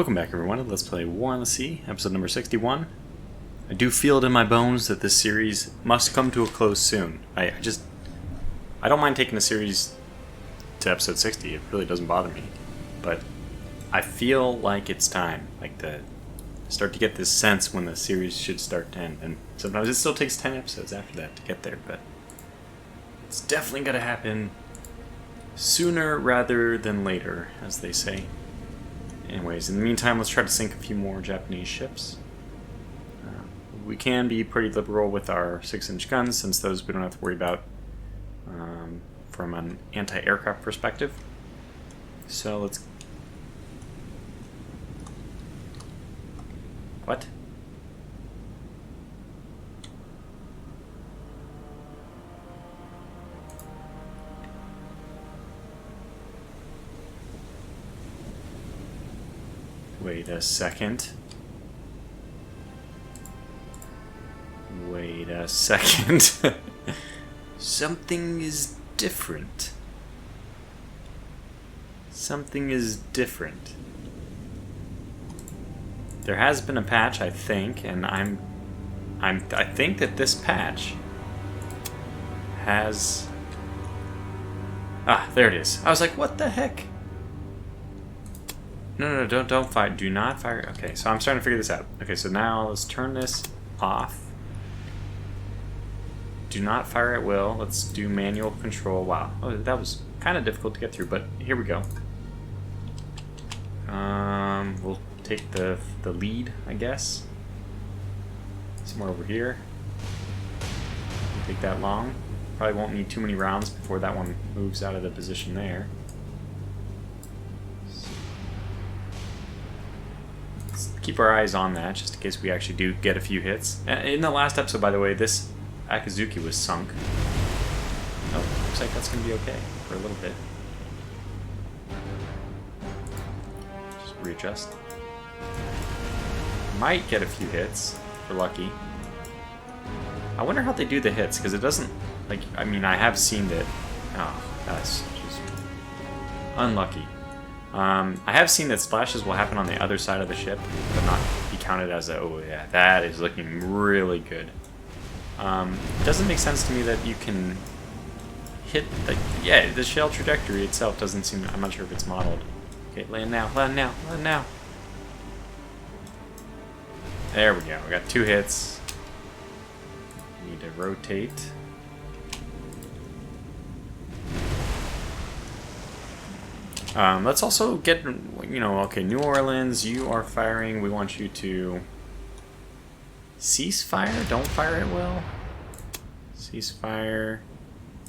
Welcome back, everyone. Let's play War on the Sea, episode number 61. I do feel it in my bones that this series must come to a close soon. I don't mind taking a series to episode 60. It really doesn't bother me. But I feel like it's time. Start to get this sense when the series should start to end. And sometimes it still takes 10 episodes after that to get there, but it's definitely going to happen sooner rather than later, as they say. Anyways, in the meantime, let's try to sink a few more Japanese ships. We can be pretty liberal with our 6-inch guns, since those we don't have to worry about from an anti-aircraft perspective. So let's... What? Wait a second. Wait a second. Something is different. Something is different. There has been a patch, I think, and I think that this patch has... Ah, there it is. I was like, what the heck? No, don't fire. Do not fire. Okay, so I'm starting to figure this out. Okay, so now let's turn this off. Do not fire at will. Let's do manual control. Wow. Oh, that was kind of difficult to get through, but here we go. We'll take the lead, I guess. Somewhere over here. Won't take that long. Probably won't need too many rounds before that one moves out of the position there. Keep our eyes on that, just in case we actually do get a few hits. In the last episode, by the way, this Akazuki was sunk. Oh, looks like that's going to be okay for a little bit. Just readjust. Might get a few hits, if we're lucky. I wonder how they do the hits, because it doesn't... I mean, I have seen that... Oh, that's just... unlucky. I have seen that splashes will happen on the other side of the ship, but not be counted as a... Oh yeah, that is looking really good. It doesn't make sense to me that you can hit... yeah, the shell trajectory itself doesn't seem... I'm not sure if it's modeled. Okay, land now, land now, land now. There we go, we got 2 hits. Need to rotate. Let's also get, okay, New Orleans, you are firing. We want you to cease fire. Don't fire at will. Cease fire.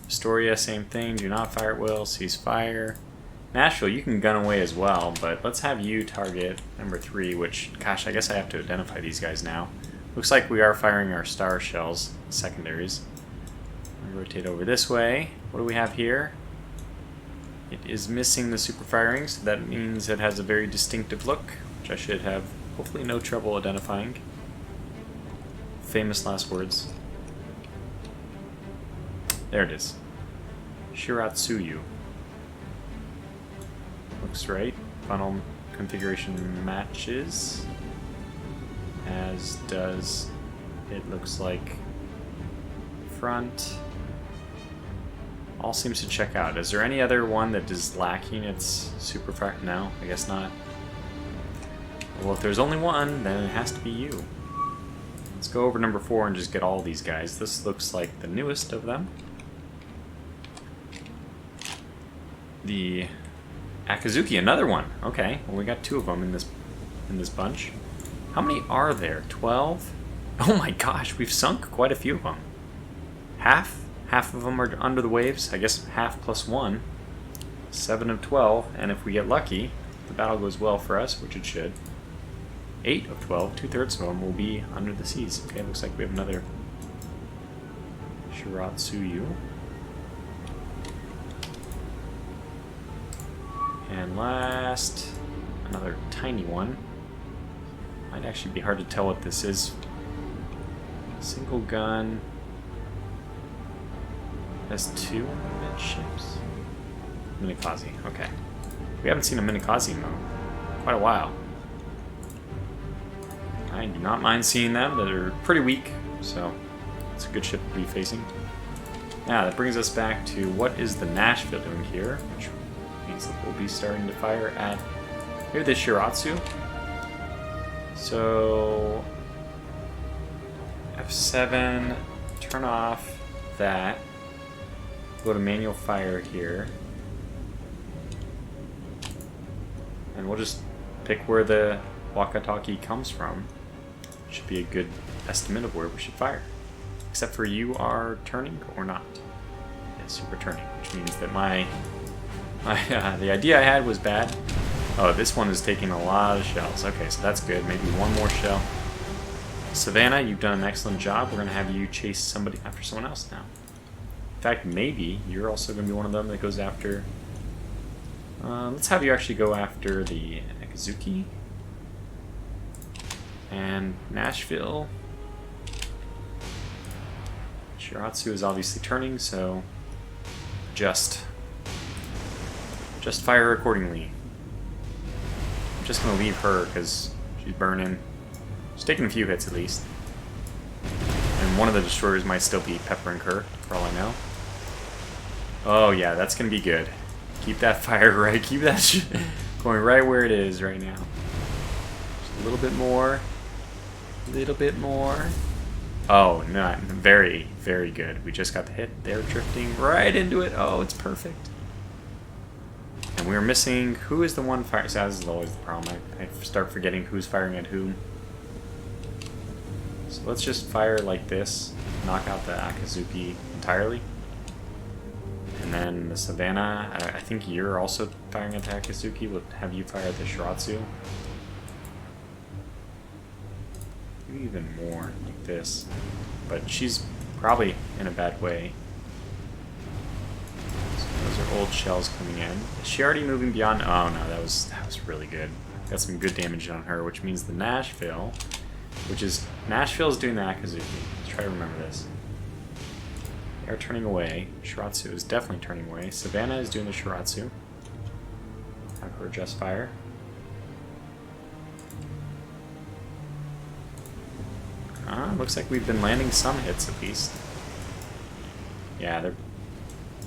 Astoria, same thing. Do not fire at will. Cease fire. Nashville, you can gun away as well, but let's have you target number 3, which, gosh, I guess I have to identify these guys now. Looks like we are firing our star shells, secondaries. Rotate over this way. What do we have here? It is missing the super firing, so that means it has a very distinctive look, which I should have hopefully no trouble identifying. Famous last words. There it is. Shiratsuyu. Looks right. Funnel configuration matches. As does, it looks like, front. All seems to check out. Is there any other one that is lacking its super fire? No, I guess not. Well, if there's only one, then it has to be you. Let's go over number 4 and just get all these guys. This looks like the newest of them. The Akazuki, another one. Okay, well we got 2 of them in this bunch. How many are there? 12? Oh my gosh, we've sunk quite a few of them. Half? Half of them are under the waves. I guess half plus 1. 7 of 12. And if we get lucky, the battle goes well for us, which it should. 8 of 12. 2/3 of them will be under the seas. Okay, looks like we have another Shiratsuyu. And last, another tiny one. Might actually be hard to tell what this is. Single gun. Has 2 midships. Minikaze, okay. We haven't seen a Minikaze in quite a while. I do not mind seeing them. They're pretty weak, so it's a good ship to be facing. Now, that brings us back to what is the Nashville doing here, which means that we'll be starting to fire at here the Shiratsu. So F7, turn off that. Go to manual fire here. And we'll just pick where the walkie-talkie comes from. Should be a good estimate of where we should fire. Except for you are turning or not. Yes, you were turning, which means that the idea I had was bad. Oh, this one is taking a lot of shells. Okay, so that's good. Maybe one more shell. Savannah, you've done an excellent job. We're going to have you chase somebody after someone else now. In fact, maybe you're also going to be one of them that goes after... let's have you actually go after the Akazuki. And Nashville. Shiratsu is obviously turning, so just fire accordingly. I'm just going to leave her because she's burning. She's taking a few hits at least. And one of the destroyers might still be peppering her, for all I know. Oh yeah, that's going to be good. Keep that fire right. Keep that going right where it is right now. Just a little bit more. A little bit more. Oh, not very, very good. We just got the hit. They're drifting right into it. Oh, it's perfect. And we were missing... Who is the one fire... So this is always the problem. I start forgetting who's firing at whom. So let's just fire like this. Knock out the Akazuki entirely. And then the Savannah, I think you're also firing at the Akazuki. We'll have you fire at the Shiratsu. Maybe even more like this. But she's probably in a bad way. So those are old shells coming in. Is she already moving beyond? Oh no, that was really good. Got some good damage on her, which means the Nashville, Nashville's doing the Akazuki. Let's try to remember this. They're turning away. Shiratsu is definitely turning away. Savannah is doing the Shiratsu. Have her adjust fire. Looks like we've been landing some hits at least. Yeah, they're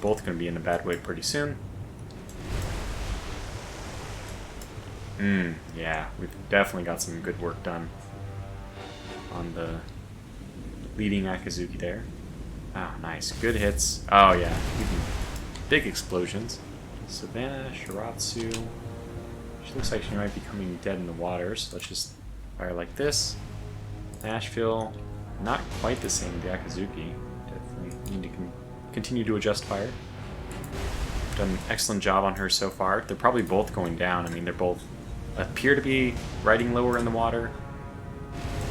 both going to be in a bad way pretty soon. Yeah, we've definitely got some good work done on the leading Akazuki there. Oh, nice. Good hits. Oh, yeah. Even big explosions. Savannah, Shiratsu. She looks like she might be coming dead in the water, so let's just fire like this. Nashville, not quite the same with the Akazuki. Definitely need to continue to adjust fire. Done an excellent job on her so far. They're probably both going down. I mean, they're both appear to be riding lower in the water.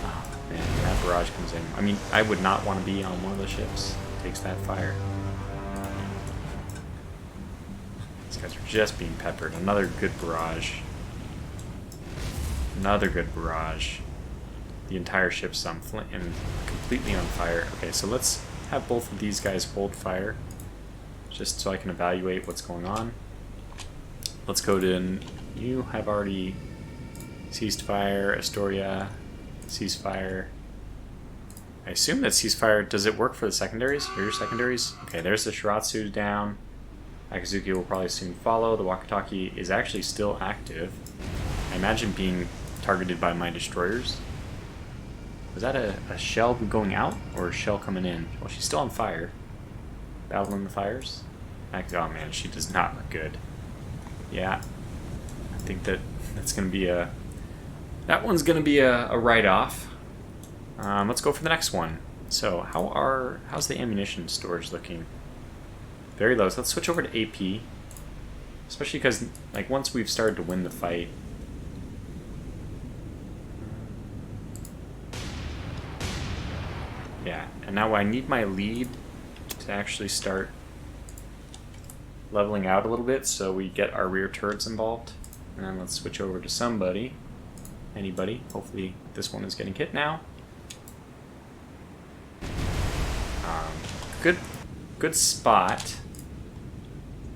Oh, man, that barrage comes in. I mean, I would not want to be on one of the ships that takes that fire. These guys are just being peppered. Another good barrage. Another good barrage. The entire ship's on and completely on fire. Okay, so let's have both of these guys hold fire, just so I can evaluate what's going on. Let's go to... You have already ceased fire. Astoria, ceasefire. I assume that ceasefire... Does it work for the secondaries? Rear secondaries? Okay, there's the Shiratsu down. Akazuki will probably soon follow. The walkie-talkie is actually still active. I imagine being targeted by my destroyers. Was that a shell going out or a shell coming in? Well, she's still on fire. Battling the fires. Oh man, she does not look good. Yeah, I think that's gonna be a... That one's gonna be a write-off. Let's go for the next one. So, how's the ammunition storage looking? Very low. So let's switch over to AP. Especially because, like, once we've started to win the fight, yeah, and now I need my lead to actually start leveling out a little bit so we get our rear turrets involved. And then let's switch over to somebody. Anybody. Hopefully this one is getting hit now. Good spot.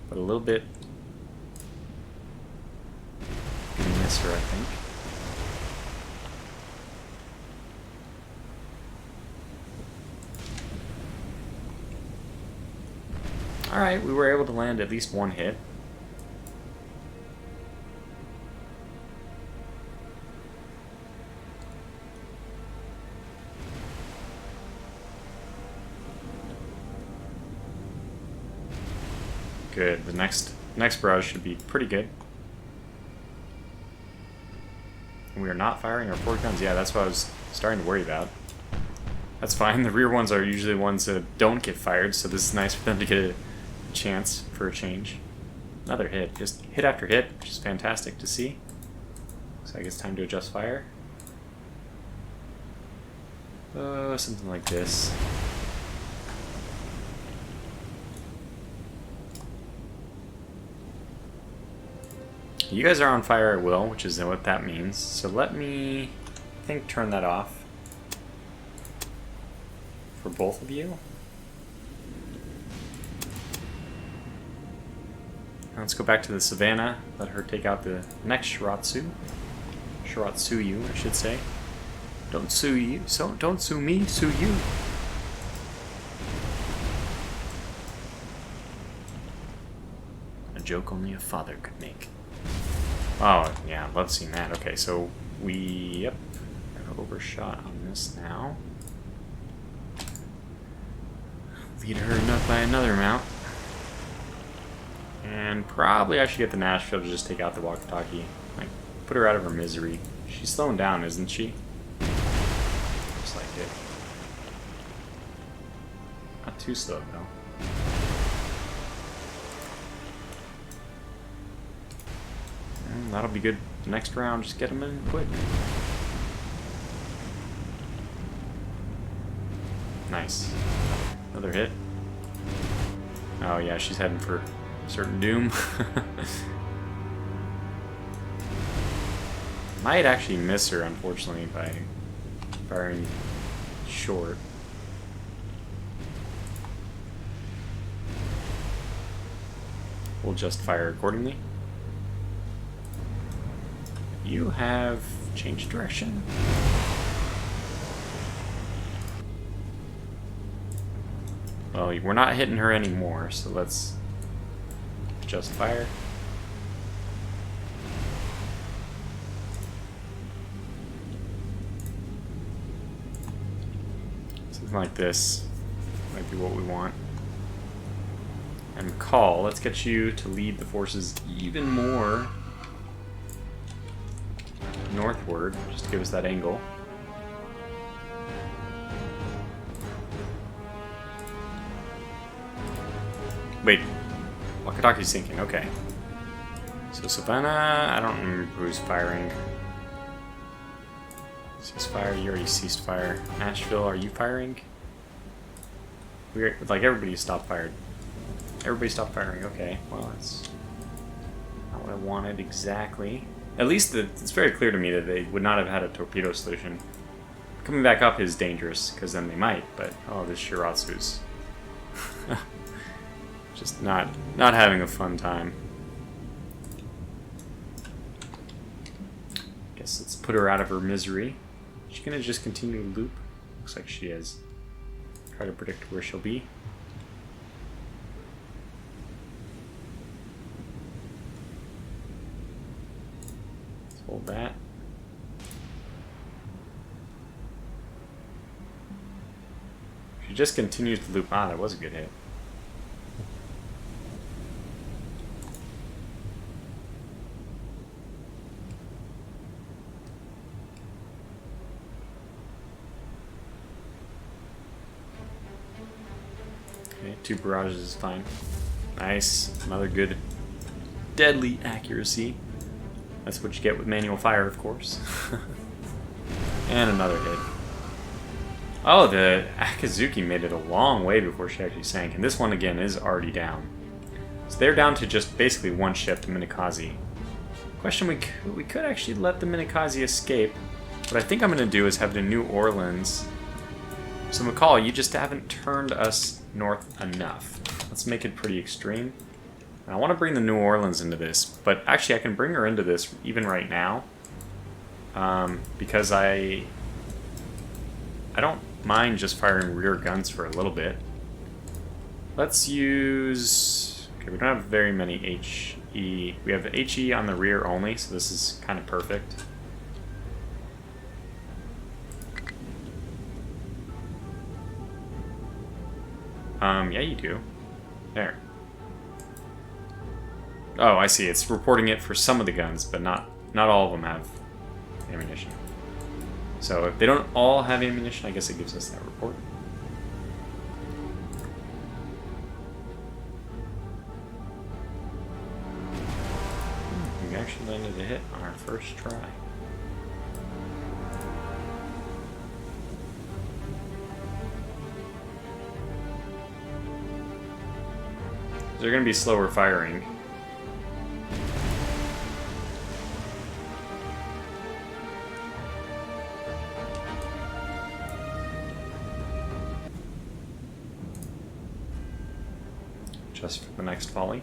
But a little bit... Gonna miss her, I think. Alright, we were able to land at least one hit. Good. The next barrage should be pretty good. And we are not firing our port guns. Yeah, that's what I was starting to worry about. That's fine. The rear ones are usually the ones that don't get fired, so this is nice for them to get a chance for a change. Another hit. Just hit after hit, which is fantastic to see. Looks like it's time to adjust fire. Something like this. You guys are on fire at will, which is what that means. So let me, I think, turn that off for both of you. Let's go back to the Savannah. Let her take out the next Shiratsu. Shiratsuyu, I should say. Don't sue you. So don't sue me. Sue you. A joke only a father could make. Oh, yeah, love seeing that. Okay, so we, are overshot on this now. Lead her up by another amount. And probably I should get the Nashville to just take out the walkie-talkie. Like, put her out of her misery. She's slowing down, isn't she? Just like it. Not too slow, though. That'll be good. The next round, just get them in quick. Nice. Another hit. Oh yeah, she's heading for certain doom. Might actually miss her, unfortunately, by firing short. We'll just fire accordingly. You have changed direction. Well, we're not hitting her anymore, so let's just fire. Something like this might be what we want. And call, let's get you to lead the forces even more northward, just to give us that angle. Wait, walkie-talkie's sinking, okay. So Savannah, I don't remember who's firing. Cease fire, you already ceased fire. Nashville, are you firing? We're, like, everybody stopped fired. Everybody stopped firing, okay. Well, that's not what I wanted exactly. At least it's very clear to me that they would not have had a torpedo solution. Coming back up is dangerous, because then they might, but oh, this Shiratsu's just not having a fun time. Guess let's put her out of her misery. Is she gonna just continue to loop? Looks like she is. Try to predict where she'll be. Hold that. She just continues to loop. Ah, that was a good hit. Okay, 2 barrages is fine. Nice. Another good deadly accuracy. That's what you get with manual fire, of course. And another hit. Oh, the Akazuki made it a long way before she actually sank. And this one, again, is already down. So they're down to just basically one ship, the Minakaze. Question, we could actually let the Minakaze escape. What I think I'm going to do is have the New Orleans. So McCall, you just haven't turned us north enough. Let's make it pretty extreme. I want to bring the New Orleans into this, but actually I can bring her into this even right now, because I don't mind just firing rear guns for a little bit. let's use... Okay, we don't have very many HE. We have HE on the rear only, so this is kind of perfect. Yeah, you do. There. Oh, I see. It's reporting it for some of the guns, but not all of them have ammunition. So if they don't all have ammunition, I guess it gives us that report. We actually landed a hit on our first try. They're going to be slower firing. Just for the next volley.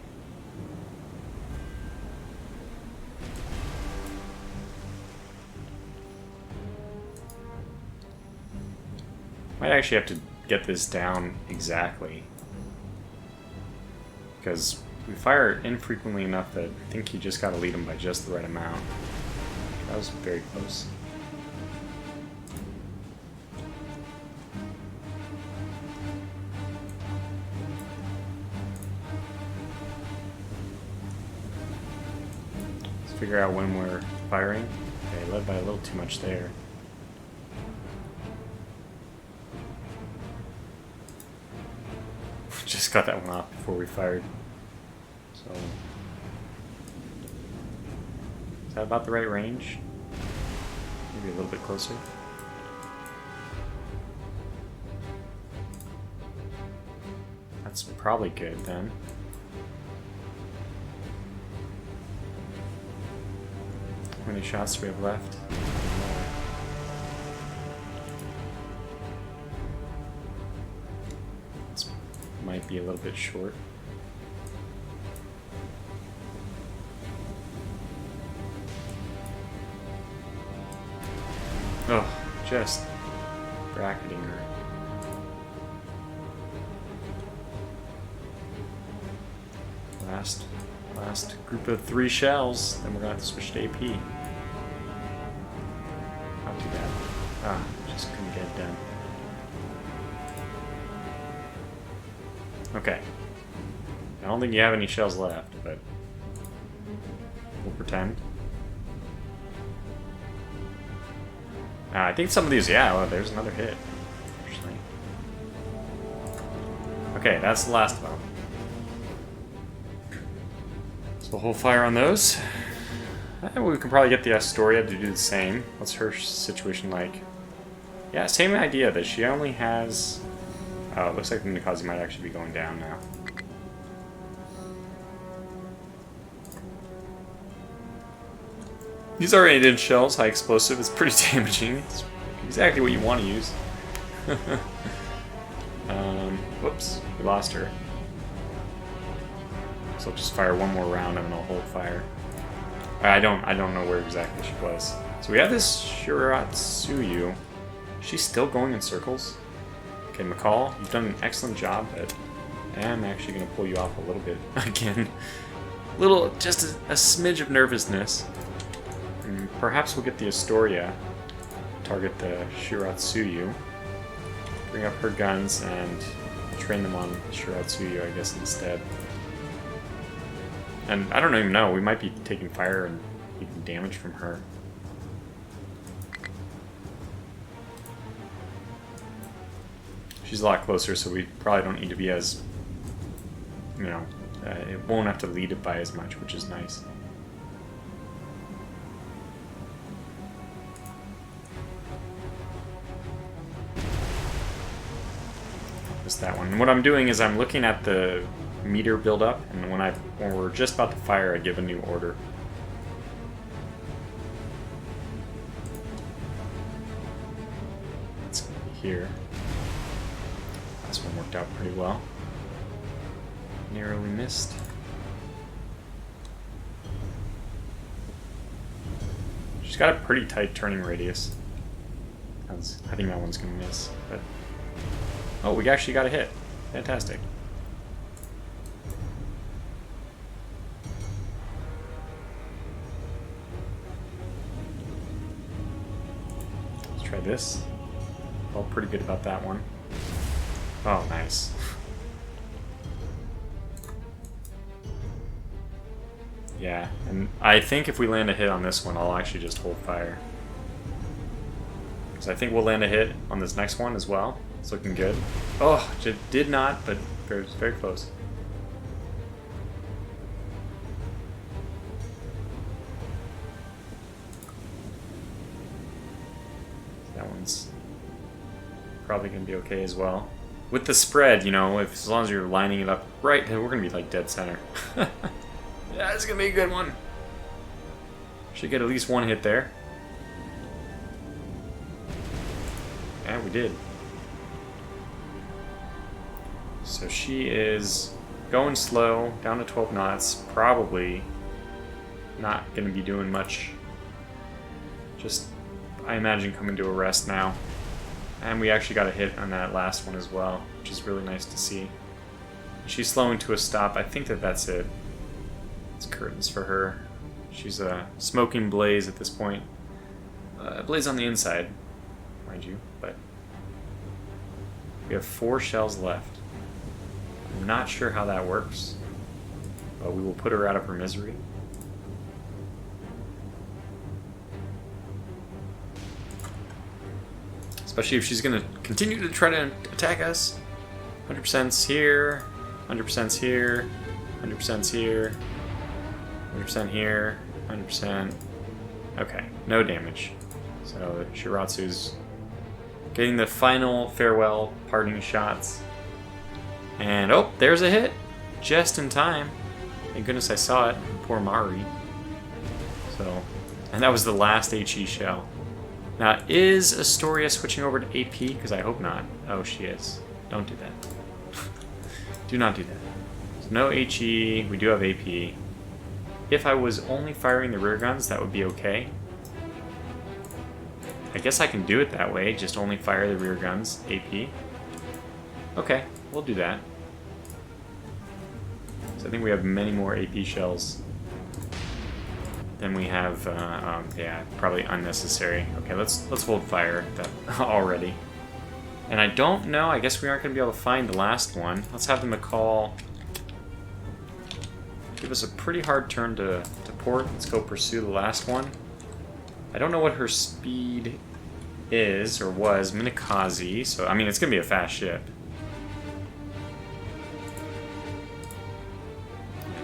Might actually have to get this down exactly, because we fire infrequently enough that I think you just got to lead them by just the right amount. That was very close. Let's figure out when we're firing. Okay, led by a little too much there. Just got that one off before we fired. So, is that about the right range? Maybe a little bit closer. That's probably good then. How many shots do we have left? Might be a little bit short. Oh, just bracketing her. Last group of 3 shells, then we're gonna have to switch to AP. Not too bad. Ah, just couldn't get it done. Okay. I don't think you have any shells left, but we'll pretend. I think some of these, yeah, well, there's another hit. Actually. Okay, that's the last of them. So we'll hold fire on those. I think we can probably get the Astoria to do the same. What's her situation like? Yeah, same idea, that she only has... Oh, it looks like the Nikaze might actually be going down now. These are 8-inch shells, high explosive. It's pretty damaging. It's exactly what you want to use. Whoops, we lost her. So I'll just fire one more round and then I'll hold fire. I don't know where exactly she was. So we have this Shiratsuyu. She's still going in circles. Okay, McCall, you've done an excellent job, but I'm actually going to pull you off a little bit again. Just a smidge of nervousness. And perhaps we'll get the Astoria, target the Shiratsuyu, bring up her guns, and train them on Shiratsuyu, I guess, instead. And I don't even know, we might be taking fire and taking damage from her. She's a lot closer, so we probably don't need to be as, you know, it won't have to lead it by as much, which is nice. Just that one. And what I'm doing is I'm looking at the meter build up, and when we're just about to fire, I give a new order. It's gonna be here. This one worked out pretty well. Narrowly missed. She's got a pretty tight turning radius. I think that one's gonna miss, but... Oh, we actually got a hit. Fantastic. try this. Felt pretty good about that one. Oh, nice. Yeah, and I think if we land a hit on this one, I'll actually just hold fire. Because I think we'll land a hit on this next one as well. It's looking good. Oh, it did not, but very, very close. That one's probably going to be okay as well. With the spread, you know, if as long as you're lining it up right, then we're going to be like dead center. Yeah, it's going to be a good one. Should get at least one hit there. Yeah, we did. So she is going slow, down to 12 knots. Probably not going to be doing much. Just, I imagine, coming to a rest now. And we actually got a hit on that last one as well, which is really nice to see. She's slowing to a stop. I think that that's it. It's curtains for her. She's a smoking blaze at this point. Blaze on the inside, mind you, but we have 4 shells left. I'm not sure how that works, but we will put her out of her misery. Especially if she's going to continue to try to attack us. 100%'s here, 100%'s here, 100%'s here, 100% here, 100%. Okay, no damage. So Shiratsu's getting the final farewell parting shots. And oh, there's a hit. Just in time. Thank goodness I saw it. Poor Mari. So, and that was the last HE shell. Now, is Astoria switching over to AP? Because I hope not. Oh, she is. Don't do that. Do not do that. So no HE. We do have AP. If I was only firing the rear guns, that would be okay. I guess I can do it that way. Just only fire the rear guns. AP. Okay, we'll do that. So I think we have many more AP shells than we have, yeah, probably unnecessary. Okay, let's hold fire that already. And I don't know, I guess we aren't going to be able to find the last one. Let's have the McCall give us a pretty hard turn to port. Let's go pursue the last one. I don't know what her speed is, or was, Minakaze, so, I mean, it's going to be a fast ship.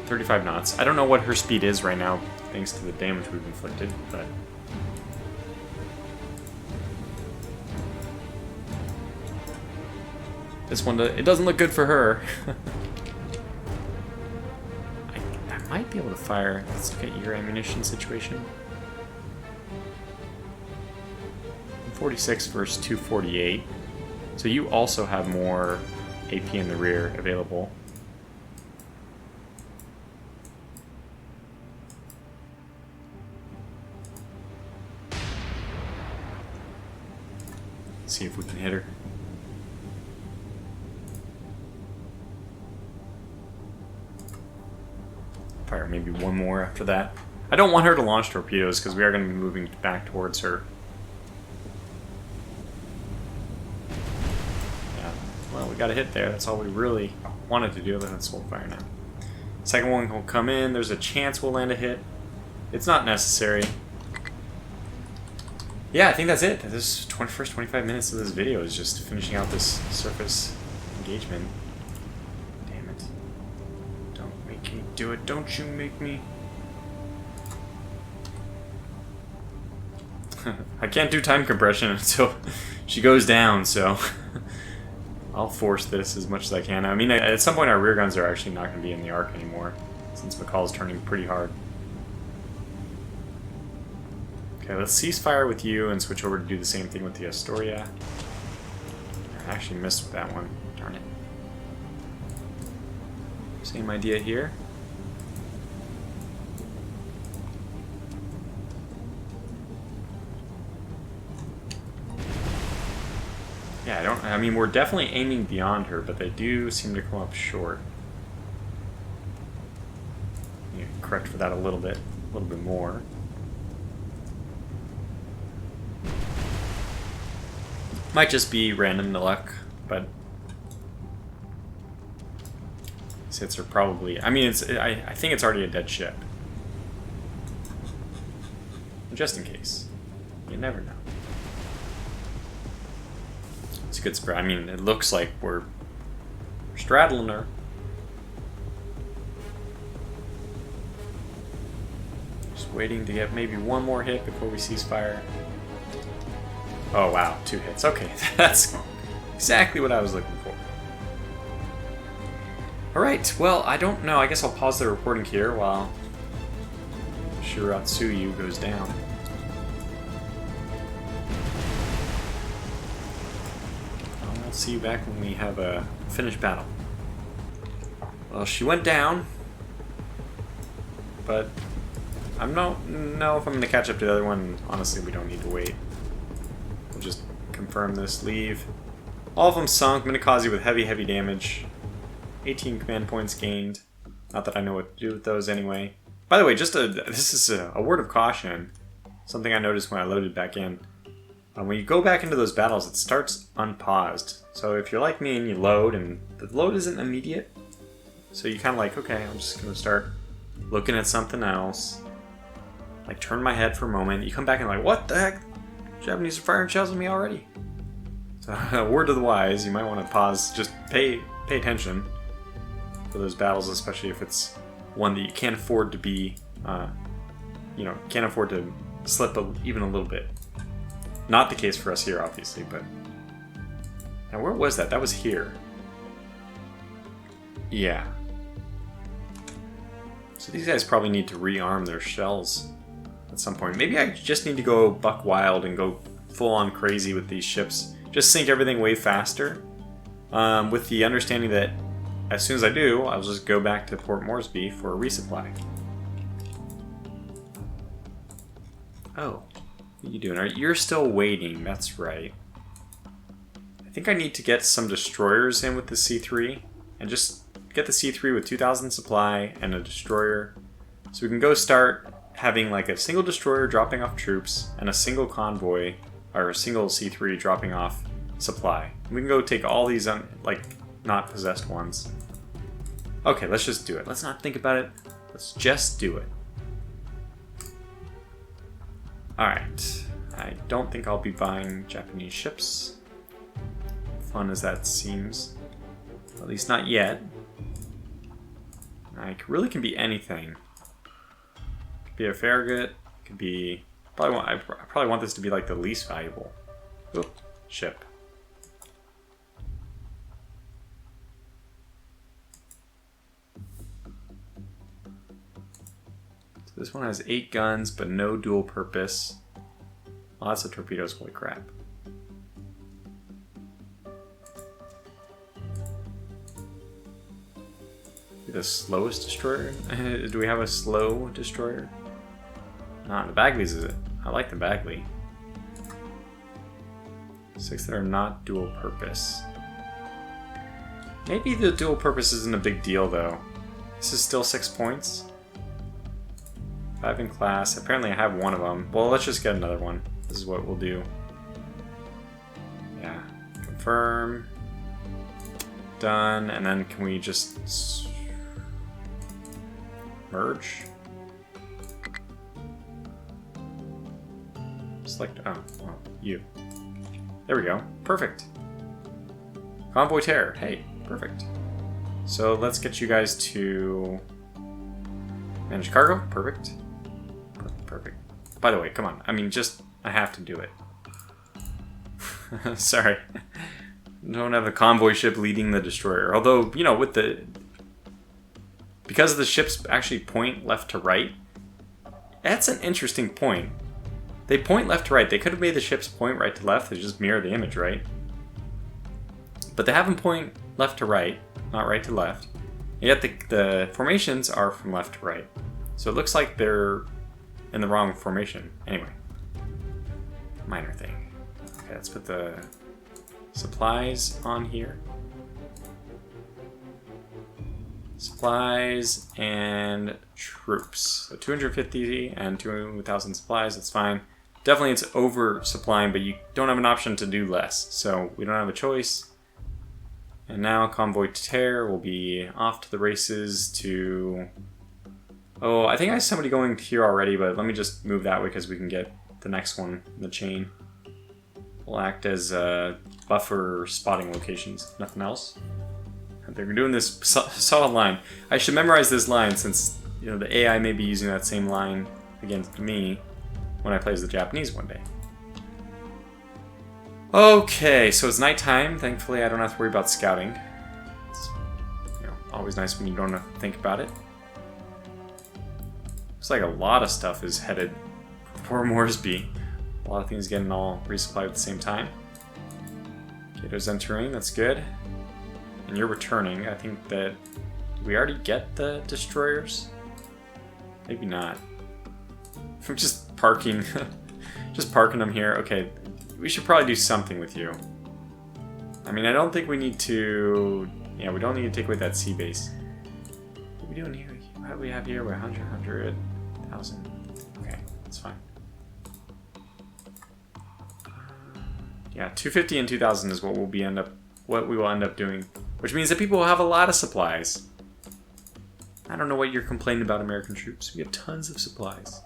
35 knots. I don't know what her speed is right now, thanks to the damage we've inflicted, but... This one, it doesn't look good for her. I might be able to fire. Let's look at your ammunition situation. 46 versus 248. So you also have more AP in the rear available. Let's see if we can hit her. Fire maybe one more after that. I don't want her to launch torpedoes because we are going to be moving back towards her. Yeah, well, we got a hit there. That's all we really wanted to do. Let's hold fire now. Second one will come in. There's a chance we'll land a hit. It's not necessary. Yeah, I think that's it. This first 25 minutes of this video is just finishing out this surface engagement. Damn it. Don't make me do it. Don't you make me. I can't do time compression until she goes down, so I'll force this as much as I can. I mean, at some point our rear guns are actually not going to be in the arc anymore, since McCall's turning pretty hard. Okay, let's cease fire with you and switch over to do the same thing with the Astoria. I actually missed with that one. Darn it. Same idea here. Yeah, I mean, we're definitely aiming beyond her, but they do seem to come up short. You can correct for that a little bit more. Might just be random luck, but these hits are probably... I mean, I think it's already a dead ship. Just in case. You never know. It's a good spread. I mean, it looks like we're straddling her. Just waiting to get maybe one more hit before we cease fire. Oh wow, 2 hits. Okay, that's exactly what I was looking for. Alright, well, I don't know. I guess I'll pause the recording here while Shiratsuyu goes down. I'll see you back when we have a finished battle. Well, she went down, but I don't know if I'm going to catch up to the other one. Honestly, we don't need to wait. We'll just confirm this, leave. All of them sunk, Minakaze with heavy damage. 18 command points gained. Not that I know what to do with those anyway. By the way, this is a word of caution. Something I noticed when I loaded back in. When you go back into those battles, it starts unpaused. So if you're like me and you load, and the load isn't immediate, so you kind of like, okay, I'm just going to start looking at something else. Like, turn my head for a moment. You come back and like, what the heck? Japanese are firing shells at me already. So, a word to the wise, you might want to pause. Just pay attention for those battles, especially if it's one that you can't afford to be, can't afford to slip even a little bit. Not the case for us here, obviously, but... Now, where was that? That was here. Yeah. So these guys probably need to rearm their shells at some point. Maybe I just need to go buck wild and go full-on crazy with these ships. Just sink everything way faster. With the understanding that as soon as I do, I'll just go back to Port Moresby for a resupply. Oh. What are you doing? You're still waiting, that's right. I think I need to get some destroyers in with the C3, and just get the C3 with 2,000 supply and a destroyer, so we can go start having like a single destroyer dropping off troops, and a single convoy, or a single C3 dropping off supply. We can go take all these, not possessed ones. Okay, let's just do it. Let's not think about it. Let's just do it. Alright, I don't think I'll be buying Japanese ships. Fun as that seems. At least not yet. It really can be anything. Could be a Farragut, could be... I probably want this to be like the least valuable. Oop, ship. This one has 8 guns, but no dual purpose. Lots of torpedoes, holy crap. The slowest destroyer? Do we have a slow destroyer? Nah, the Bagley's is it. I like the Bagley. 6 that are not dual purpose. Maybe the dual purpose isn't a big deal though. This is still 6 points. 5 in class. Apparently I have one of them. Well, let's just get another one. This is what we'll do. Yeah. Confirm. Done. And then can we just... merge? Select... oh, well, you. There we go. Perfect. Convoy Terror. Hey, perfect. So let's get you guys to... manage cargo. Perfect. Perfect. By the way, come on. I mean, I have to do it. Sorry. Don't have a convoy ship leading the destroyer. Although, with because the ships actually point left to right, that's an interesting point. They point left to right. They could have made the ships point right to left. They just mirror the image, right? But they have them point left to right, not right to left. And yet the formations are from left to right. So it looks like they're in the wrong formation. Anyway. Minor thing. Okay, let's put the supplies on here. Supplies and troops. So 250 and 2,000 supplies, that's fine. definitely it's oversupplying, but you don't have an option to do less. So we don't have a choice. And now Convoy Terre will be off to the races to... Oh, I think I have somebody going here already, but let me just move that way because we can get the next one in the chain. Will act as buffer spotting locations. Nothing else. They're doing this solid line. I should memorize this line since the AI may be using that same line against me when I play as the Japanese one day. Okay, so it's nighttime. Thankfully, I don't have to worry about scouting. It's always nice when you don't have to think about it. Looks like a lot of stuff is headed for Moresby. A lot of things getting all resupplied at the same time. Kato's entering, that's good. And you're returning. I think that... Did we already get the destroyers? Maybe not. I'm just parking. Just parking them here. Okay, we should probably do something with you. I mean, I don't think we need to... Yeah, we don't need to take away that sea base. What are we doing here? What do we have here? We're 100, 100, 1,000. Okay, that's fine. Yeah, 250 and 2,000 is what we will end up doing, which means that people will have a lot of supplies. I don't know what you're complaining about, American troops. We have tons of supplies.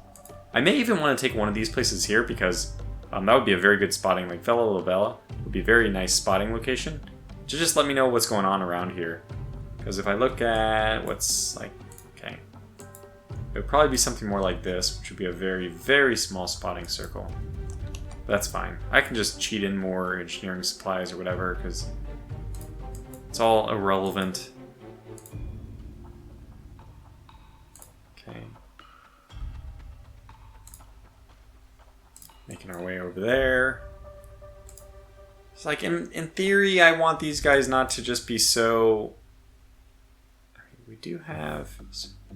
I may even want to take one of these places here because that would be a very good spotting. Like Vella Lavella would be a very nice spotting location. Just let me know what's going on around here. Because if I look at what's like, okay, it would probably be something more like this, which would be a very, very small spotting circle. But that's fine. I can just cheat in more engineering supplies or whatever because it's all irrelevant. Okay. Making our way over there. It's like, in theory, I want these guys not to just be so... We do have...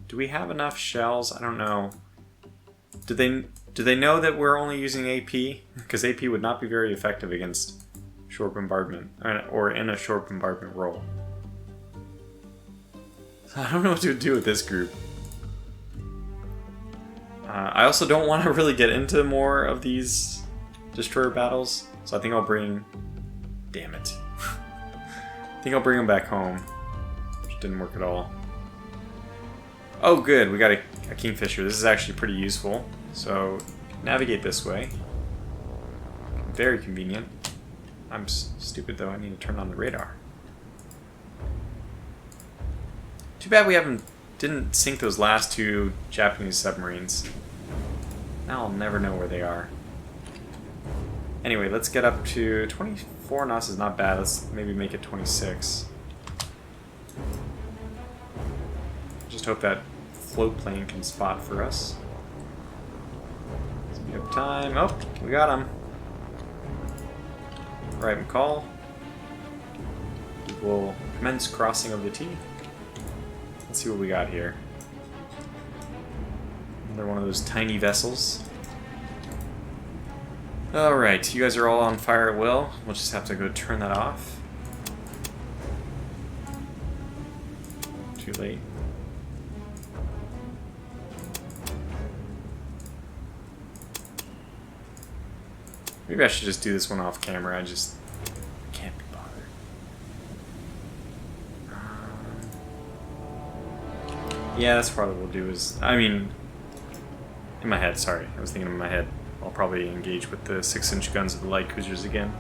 Do we have enough shells? I don't know. Do they know that we're only using AP? Because AP would not be very effective against short bombardment, or in a short bombardment role. So I don't know what to do with this group. I also don't want to really get into more of these destroyer battles, so I think I'll bring... Damn it. I think I'll bring them back home, which didn't work at all. Oh good, we got a Kingfisher. This is actually pretty useful. So, navigate this way. Very convenient. I'm stupid though, I need to turn on the radar. Too bad we didn't sink those last two Japanese submarines. Now I'll never know where they are. Anyway, let's get up to 24 knots is not bad. Let's maybe make it 26. Just hope that float plane can spot for us. Speed up time. Oh, we got him. Right, McCall. We'll commence crossing of the T. Let's see what we got here. Another one of those tiny vessels. Alright, you guys are all on fire at will. We'll just have to go turn that off. Too late. Maybe I should just do this one off camera. I just can't be bothered. Yeah, that's probably what we'll do is... I mean... In my head, sorry. I was thinking in my head. I'll probably engage with the 6-inch guns of the light cruisers again.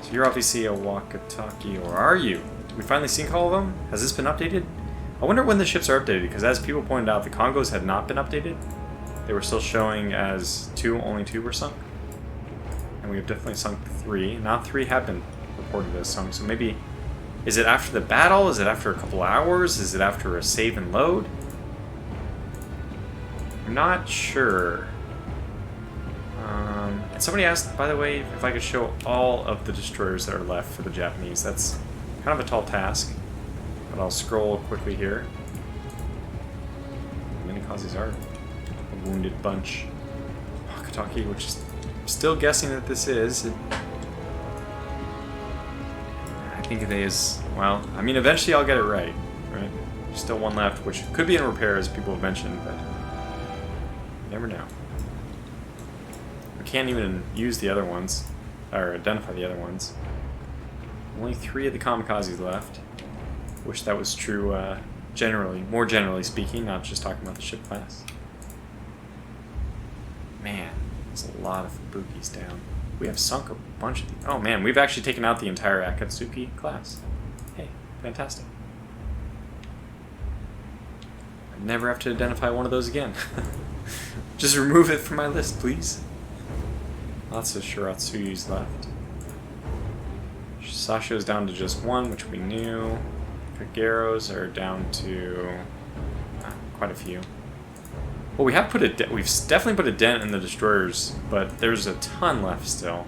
So you're obviously a Wakataki, or are you? Did we finally sink all of them? Has this been updated? I wonder when the ships are updated, because as people pointed out, the Congos had not been updated. They were still showing as 2, only 2 were sunk. And we have definitely sunk 3. Now 3 have been reported as sunk, so maybe... Is it after the battle? Is it after a couple hours? Is it after a save and load? I'm not sure. And somebody asked, by the way, if I could show all of the destroyers that are left for the Japanese. That's kind of a tall task, but I'll scroll quickly here. Many causes are a wounded bunch. Wakataki, which is still guessing that this is. I think it is. Well, I mean, eventually I'll get it right. Right? There's still one left, which could be in repair, as people have mentioned, but you never know. We can't even use the other ones, or identify the other ones. Only 3 of the kamikazes left. Wish that was true more generally speaking, not just talking about the ship class. Man, there's a lot of Fubukis down. We have sunk a bunch of these. Oh man, we've actually taken out the entire Akatsuki class. Hey, fantastic. I never have to identify one of those again. Just remove it from my list, please. Lots of Shiratsuyus left. Sasho's down to just 1, which we knew. Kageros are down to quite a few. Well, we've definitely put a dent in the destroyers, but there's a ton left still.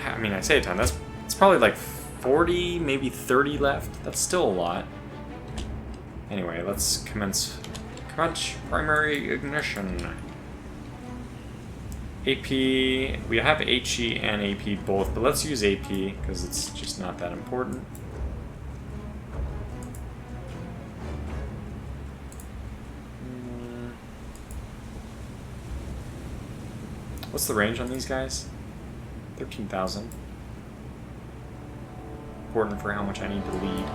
I mean, I say a ton. It's probably like 40, maybe 30 left. That's still a lot. Anyway, let's commence primary ignition. AP, we have HE and AP both, but let's use AP because it's just not that important. What's the range on these guys? 13,000. Important for how much I need to lead.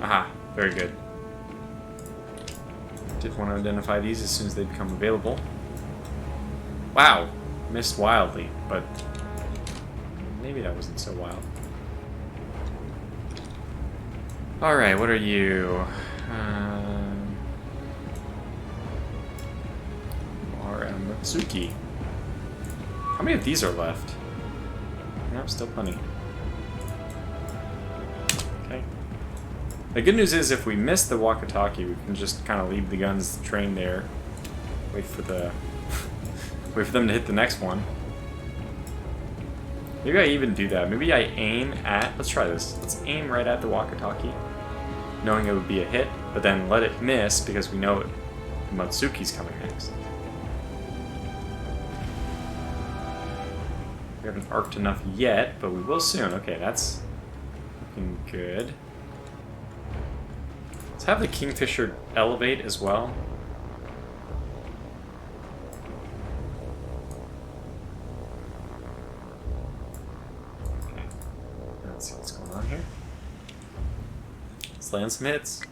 Aha, very good. Did want to identify these as soon as they become available. Wow, missed wildly, but maybe that wasn't so wild. Alright, what are you? RM Matsuki. How many of these are left? No, still plenty. Okay. The good news is if we miss the Wakataki, we can just kind of leave the guns trained there. Wait for them to hit the next one. Maybe I even do that. Maybe I aim at... Let's try this. Let's aim right at the Wakataki, knowing it would be a hit, but then let it miss because we know Matsuki's coming next. We haven't arced enough yet, but we will soon. Okay, that's looking good. Let's have the Kingfisher elevate as well. Okay, let's see what's going on here. Let's land some hits.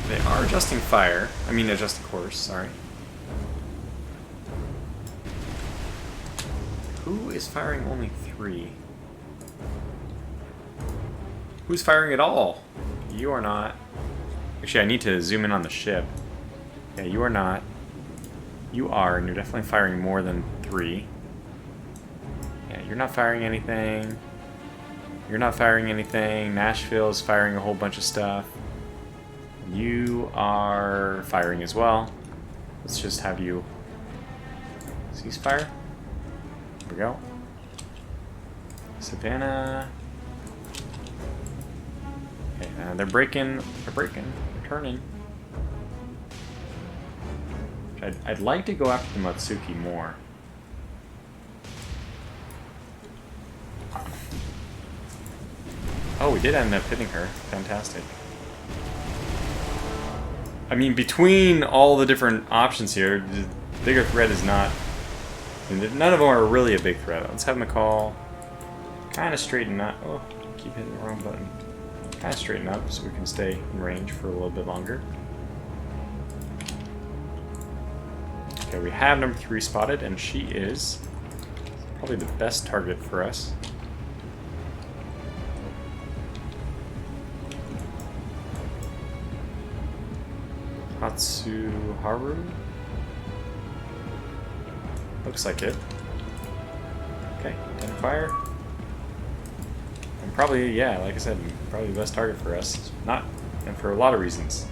They are adjusting fire. I mean, adjusting course, sorry. Who is firing only 3? Who's firing at all? You are not. Actually, I need to zoom in on the ship. Yeah, you are not. You are, and you're definitely firing more than 3. Yeah, you're not firing anything. You're not firing anything. Nashville is firing a whole bunch of stuff. You are firing as well. Let's just have you ceasefire. There we go. Savannah. Okay, they're breaking. They're turning. I'd like to go after the Matsuki more. Oh, we did end up hitting her. Fantastic. I mean, between all the different options here, the bigger threat is not... I mean, none of them are really a big threat. Let's have McCall kind of straighten up. Oh, keep hitting the wrong button. Kind of straighten up so we can stay in range for a little bit longer. Okay, we have number 3 spotted, and she is probably the best target for us. Hatsuharu? Looks like it. Okay, 10 fire. And probably, yeah, like I said, probably the best target for us. Not, and for a lot of reasons.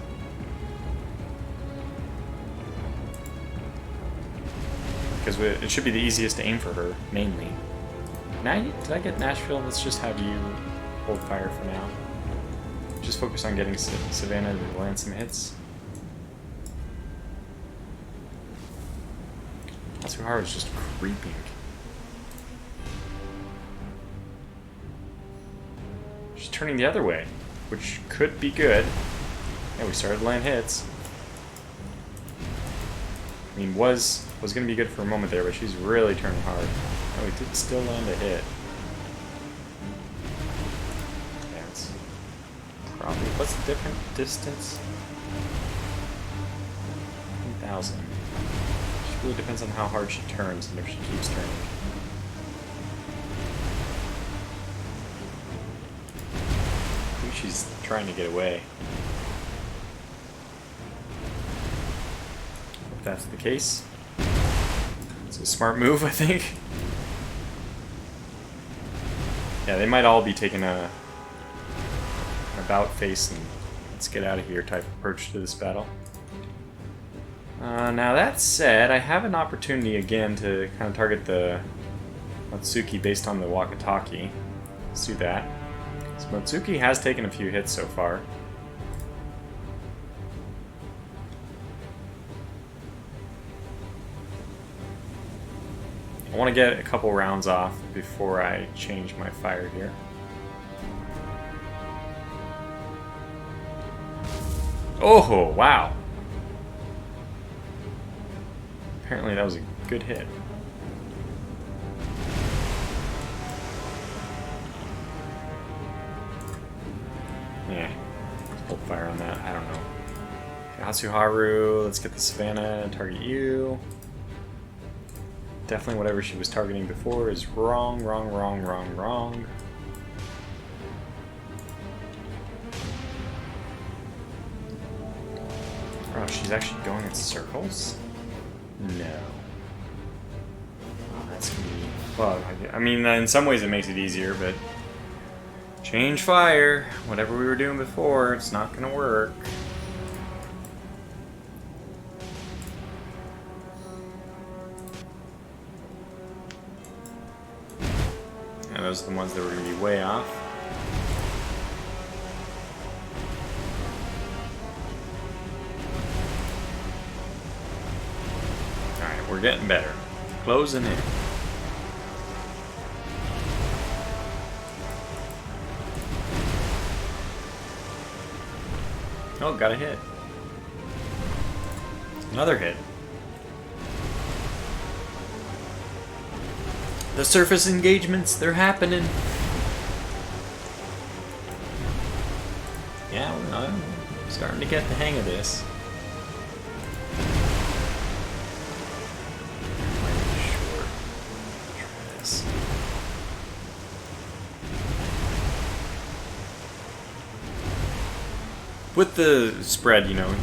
Because it should be the easiest to aim for her, mainly. Now, did I get Nashville? Let's just have you hold fire for now. Just focus on getting Savannah to land some hits. Hatsuharu is just creeping. She's turning the other way, which could be good. Yeah, we started to land hits. I mean, was going to be good for a moment there, but she's really turning hard. Oh, we did still land a hit. Yeah, it's probably... What's the different distance? 1,000. It really depends on how hard she turns and if she keeps turning. I think she's trying to get away. If that's the case, it's a smart move, I think. Yeah, they might all be taking a about face and let's get out of here type approach to this battle. Now that said, I have an opportunity again to kind of target the Motsuki based on the Wakataki. Let's do that. So Motsuki has taken a few hits so far. I want to get a couple rounds off before I change my fire here. Oh, wow. Apparently that was a good hit. Yeah, hold fire on that. I don't know. Hatsuharu, let's get the Savannah and target you. Definitely whatever she was targeting before is wrong, wrong, wrong, wrong, wrong. Oh, she's actually going in circles? No. Oh, that's gonna be... Well, I mean, in some ways it makes it easier, but... Change fire. Whatever we were doing before, it's not gonna work. Yeah, those are the ones that were gonna be way off. Alright, we're getting better. Closing in. Oh, got a hit. Another hit. The surface engagements, they're happening. Yeah, I'm starting to get the hang of this. With the spread, you know, you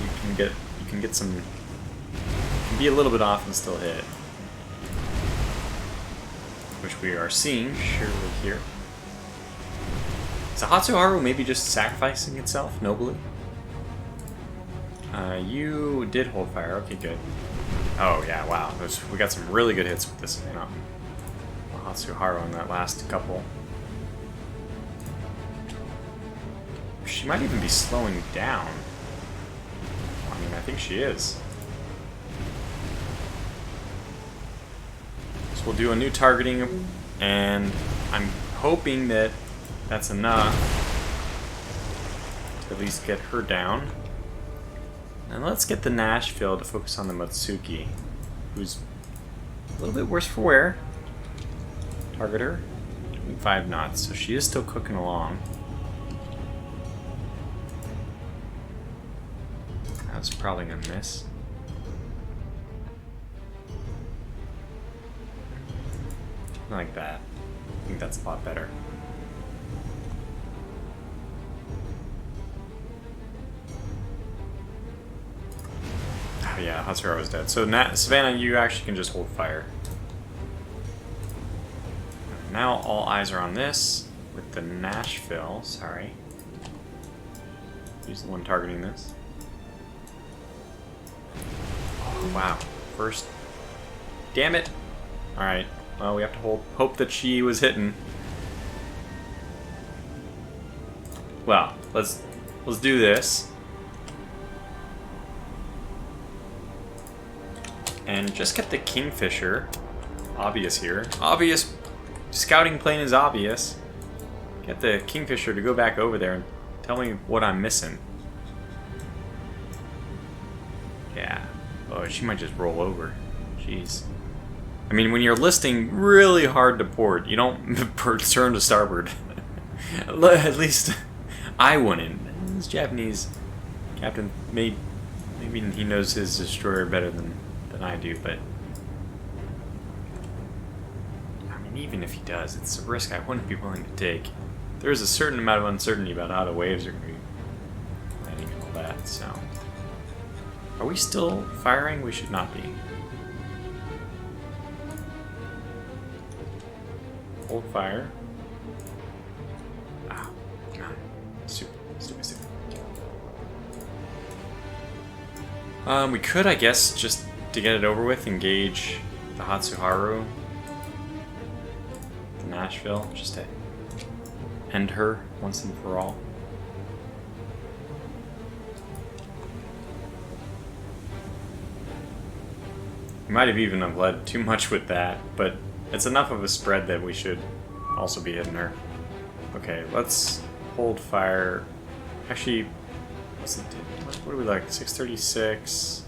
can get some, you can be a little bit off and still hit, which we are seeing surely here. So Hatsuharu maybe just sacrificing itself nobly. You did hold fire. Okay, good. Oh yeah, wow. We got some really good hits with this, you know, Hatsuharu in that last couple. She might even be slowing down. I mean, I think she is. So we'll do a new targeting, and I'm hoping that that's enough to at least get her down. And let's get the Nashville to focus on the Motsuki, who's a little bit worse for wear. Target her. 5 knots, so she is still cooking along. That's probably gonna miss. Like that. I think that's a lot better. Oh yeah, Hatsuharu is dead. So Savannah, you actually can just hold fire. Now all eyes are on this with the Nashville. Sorry. He's the one targeting this. Wow. First. Damn it. Alright. Well, we have to hope that she was hitting. Well, let's do this. And just get the Kingfisher. Obvious here. Obvious. Scouting plane is obvious. Get the Kingfisher to go back over there and tell me what I'm missing. Yeah. Oh, she might just roll over. Jeez. I mean, when you're listing really hard to port, you don't turn to starboard. At least I wouldn't. This Japanese captain, maybe he knows his destroyer better than I do, but I mean, even if he does, it's a risk I wouldn't be willing to take. There's a certain amount of uncertainty about how the waves are going to be landing and all that, so... Are we still firing? We should not be. Hold fire. Ah, come on. Stupid. We could, I guess, just to get it over with, engage the Hatsuharu, the Nashville, just to end her once and for all. We might have even have led too much with that, but it's enough of a spread that we should also be hitting her. Okay, let's hold fire. Actually, what do we like? 636,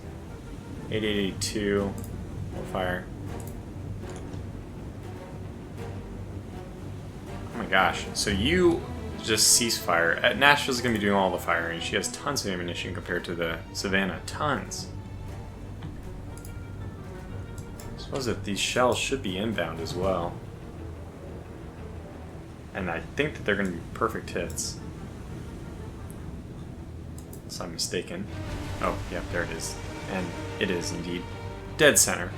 8882. Hold fire. Oh my gosh! So you just cease fire. Nashville's gonna be doing all the firing. She has tons of ammunition compared to the Savannah. Tons. I suppose that these shells should be inbound as well. And I think that they're going to be perfect hits. Unless I'm mistaken. Oh, yeah, there it is. And it is indeed. Dead center.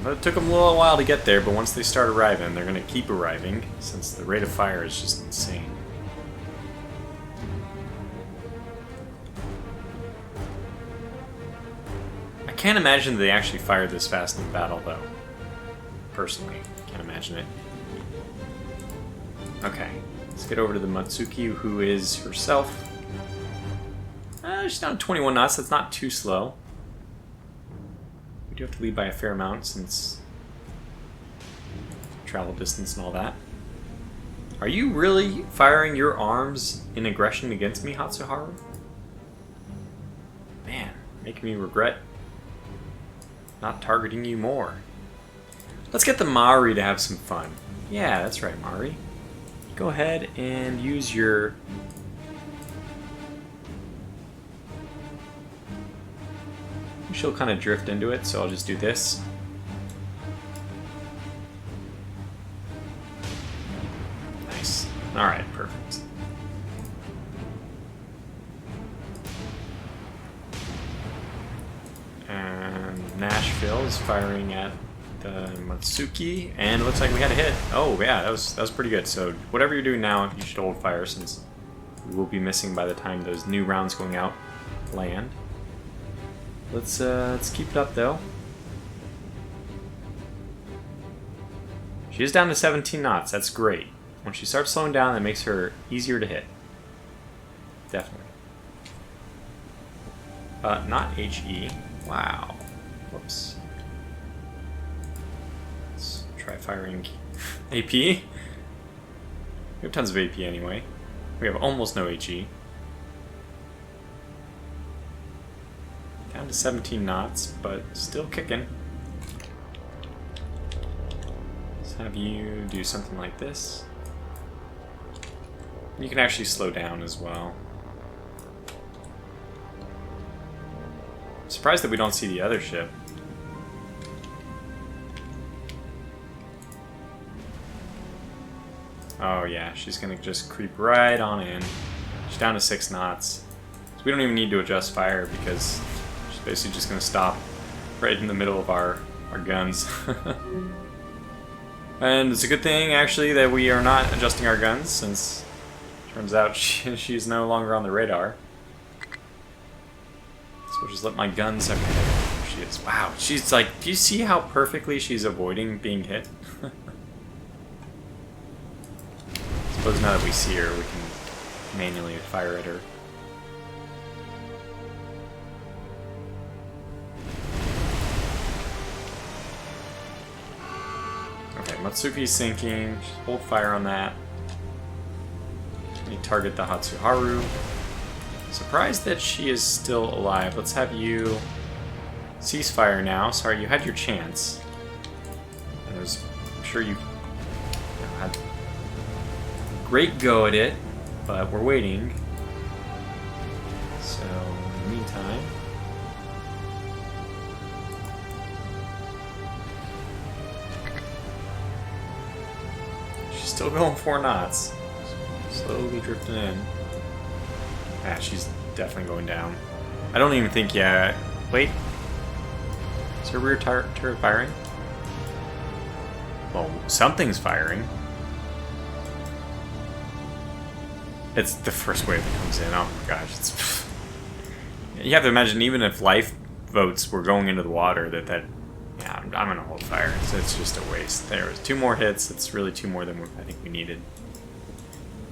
But it took them a little while to get there, but once they start arriving, they're going to keep arriving, since the rate of fire is just insane. I can't imagine they actually fired this fast in battle, though. Personally, can't imagine it. Okay, let's get over to the Matsuki, who is herself. She's down 21 knots, that's not too slow. We do have to lead by a fair amount, since travel distance and all that. Are you really firing your arms in aggression against me, Hatsuharu? Man, making me regret not targeting you more. Let's get the Maori to have some fun. Yeah, that's right, Maori. Go ahead and use your... She'll kind of drift into it, so I'll just do this. Nice. Alright, perfect. And Nashville is firing at the Matsuki, and it looks like we had a hit. Oh yeah, that was pretty good. So whatever you're doing now, you should hold fire, since we will be missing by the time those new rounds going out land. Let's keep it up though. She is down to 17 knots. That's great. When she starts slowing down, that makes her easier to hit. Definitely. Not HE. Wow. Whoops. Let's try firing AP. We have tons of AP anyway. We have almost no HE. Down to 17 knots, but still kicking. Let's have you do something like this. You can actually slow down as well. I'm surprised that we don't see the other ship. Oh yeah, she's gonna just creep right on in. She's down to 6 knots. So we don't even need to adjust fire because she's basically just gonna stop right in the middle of our guns. And it's a good thing actually that we are not adjusting our guns, since it turns out she's no longer on the radar. So we'll just let my guns have hit. There she is. Wow, she's like, do you see how perfectly she's avoiding being hit? Suppose now that we see her, we can manually fire at her. Hatsuki's sinking. Just hold fire on that. We target the Hatsuharu. Surprised that she is still alive. Let's have you cease fire now. Sorry, you had your chance. I'm sure you had a great go at it, but we're waiting. So, in the meantime... she's still going 4 knots. Slowly drifting in. Ah, she's definitely going down. I don't even think, yeah... Wait. Is her rear turret firing? Well, something's firing. It's the first wave that comes in. Oh my gosh, it's... You have to imagine, even if lifeboats were going into the water, yeah, I'm gonna hold fire. It's just a waste. There was 2 more hits. It's really 2 more than I think we needed.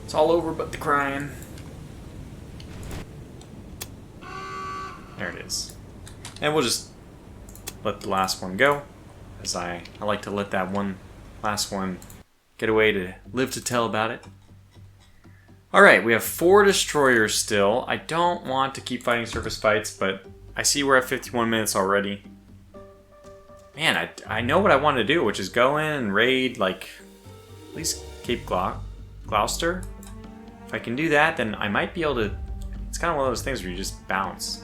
It's all over but the crying. There it is. And we'll just let the last one go, as I like to let that last one get away to live to tell about it. Alright, we have 4 destroyers still. I don't want to keep fighting surface fights, but I see we're at 51 minutes already. Man, I know what I want to do, which is go in and raid, like, at least Cape Gloucester. If I can do that, then I might be able to... It's kind of one of those things where you just bounce.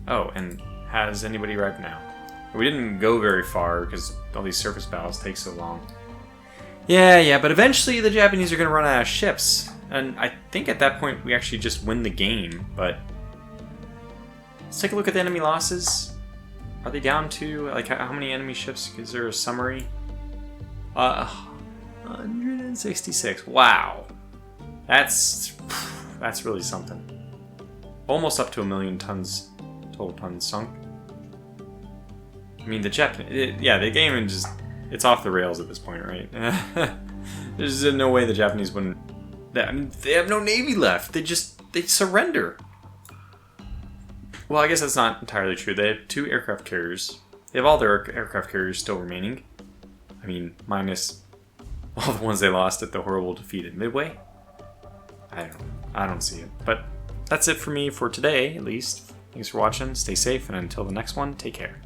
Oh, and has anybody arrived now? We didn't go very far because all these surface battles take so long. Yeah, but eventually the Japanese are going to run out of ships. And I think at that point we actually just win the game, but... Let's take a look at the enemy losses. Are they down to, like, how many enemy ships? Is there a summary? 166. Wow. That's really something. Almost up to 1 million tons, total tons sunk. I mean, the game is just... It's off the rails at this point, right? There's no way the Japanese wouldn't... I mean, they have no navy left. They surrender. Well, I guess that's not entirely true. They have 2 aircraft carriers. They have all their aircraft carriers still remaining. I mean, minus all the ones they lost at the horrible defeat at Midway. I don't see it. But that's it for me for today, at least. Thanks for watching. Stay safe, and until the next one, take care.